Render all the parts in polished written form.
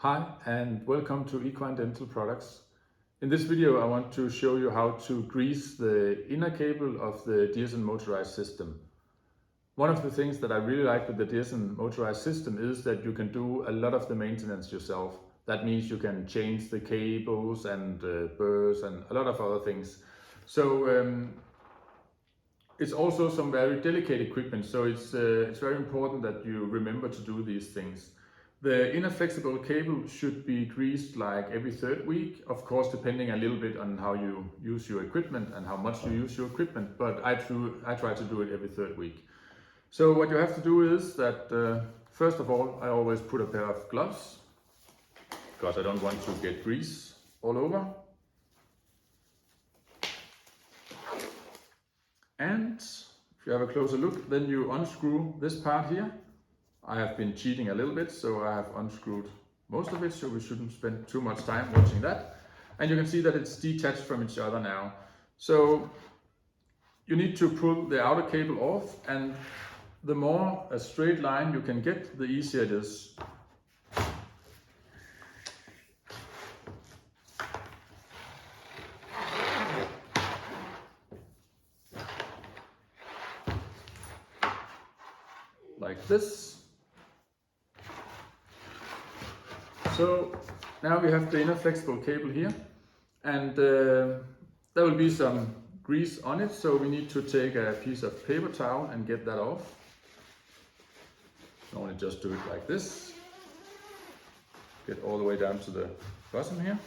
Hi and welcome to Equine Dental Products. In this video I want to show you how to grease the inner cable of the Dearson motorized system. One of the things that I really like with the Dearson motorized system is that you can do a lot of the maintenance yourself. That means you can change the cables and burrs and a lot of other things. So it's also some very delicate equipment, so it's very important that you remember to do these things. The inner flexible cable should be greased like every third week, of course depending a little bit on how you use your equipment and how much you use your equipment, but I try to do it every third week. So what you have to do is that first of all I always put a pair of gloves, because I don't want to get grease all over. And if you have a closer look, then you unscrew this part here. I have been cheating a little bit, so I have unscrewed most of it, so we shouldn't spend too much time watching that. And you can see that it's detached from each other now. So you need to pull the outer cable off, and the more a straight line you can get, the easier it is. Like this. So now we have the inner flexible cable here, and there will be some grease on it, so we need to take a piece of paper towel and get that off. I want to just do it like this. Get all the way down to the bottom here.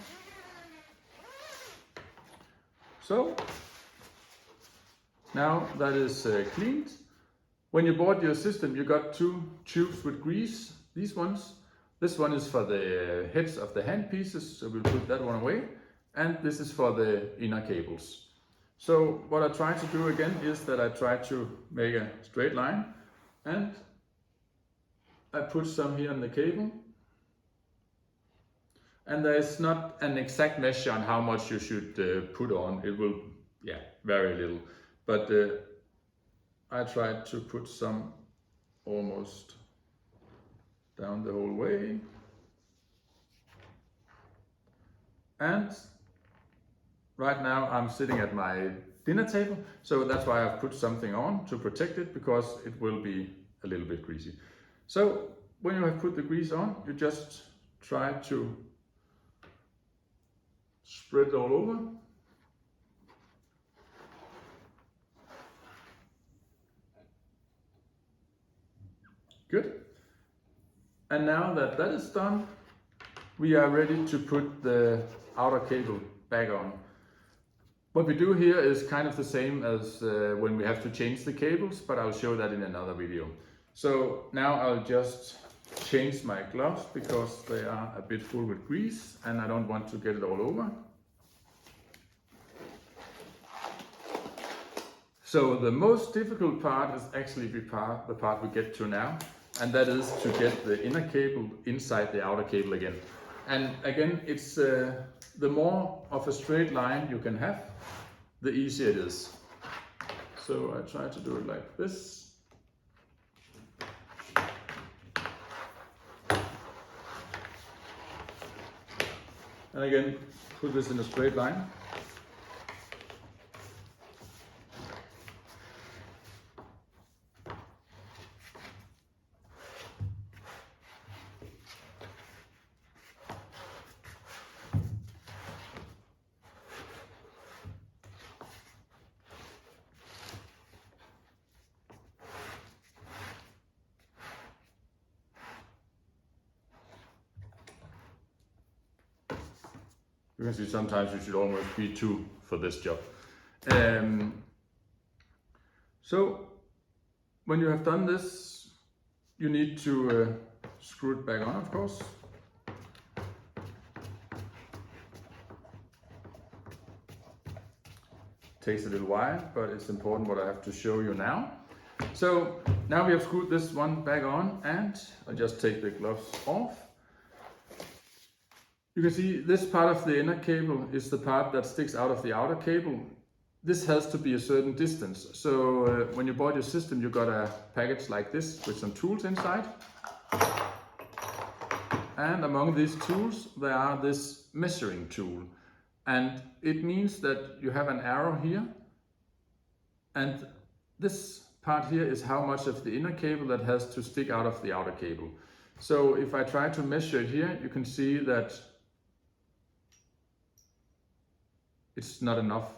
So now that is cleaned. When you bought your system, you got two tubes with grease, these ones. This one is for the heads of the hand pieces, so we'll put that one away. And this is for the inner cables. So what I try to do again is that I try to make a straight line, and I put some here on the cable. And there is not an exact measure on how much you should put on. It will, vary a little. But I tried to put some almost down the whole way. And right now I'm sitting at my dinner table, so that's why I've put something on to protect it, because it will be a little bit greasy. So when you have put the grease on, you just try to spread it all over. Good. And now that that is done, we are ready to put the outer cable back on. What we do here is kind of the same as when we have to change the cables, but I'll show that in another video. So now I'll just change my gloves because they are a bit full with grease and I don't want to get it all over. So the most difficult part is actually the part we get to now, and that is to get the inner cable inside the outer cable again. And again, it's the more of a straight line you can have, the easier it is. So I try to do it like this. And again, put this in a straight line. You can see sometimes you should almost be two for this job. So when you have done this, you need to screw it back on, of course. Takes a little while, but it's important what I have to show you now. So now we have screwed this one back on, and I'll just take the gloves off. You can see this part of the inner cable is the part that sticks out of the outer cable. This has to be a certain distance. So when you bought your system, you got a package like this with some tools inside. And among these tools, there are this measuring tool. And it means that you have an arrow here, and this part here is how much of the inner cable that has to stick out of the outer cable. So if I try to measure it here, you can see that it's not enough.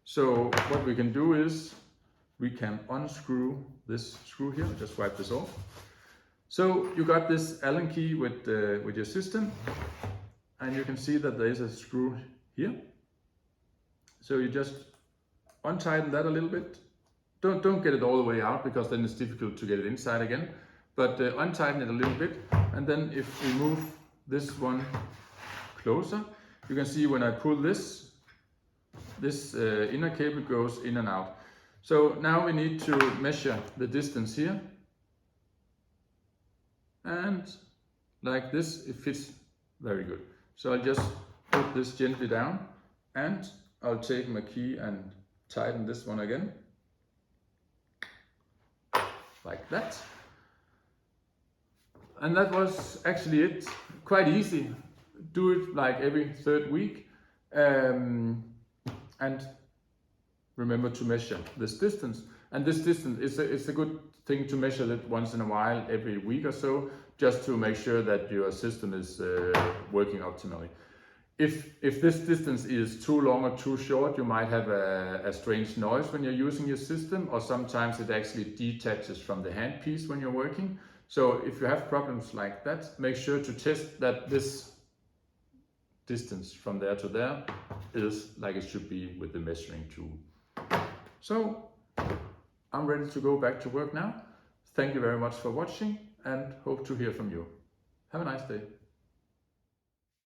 So what we can do is we can unscrew this screw here. Just wipe this off. So you got this Allen key with your system, and you can see that there is a screw here. So you just untighten that a little bit. Don't get it all the way out, because then it's difficult to get it inside again. But untighten it a little bit, and then if we move this one closer, you can see when I pull this inner cable goes in and out. So now we need to measure the distance here, and like this, it fits very good. So I'll just put this gently down, and I'll take my key and tighten this one again, like that. And that was actually it. Quite easy. Do it like every third week. And remember to measure this distance. And this distance is a good thing to measure it once in a while, every week or so, just to make sure that your system is working optimally. If this distance is too long or too short, you might have a strange noise when you're using your system, or sometimes it actually detaches from the handpiece when you're working. So if you have problems like that, make sure to test that this distance from there to there is like it should be with the measuring tool. So I'm ready to go back to work now. Thank you very much for watching, and hope to hear from you. Have a nice day.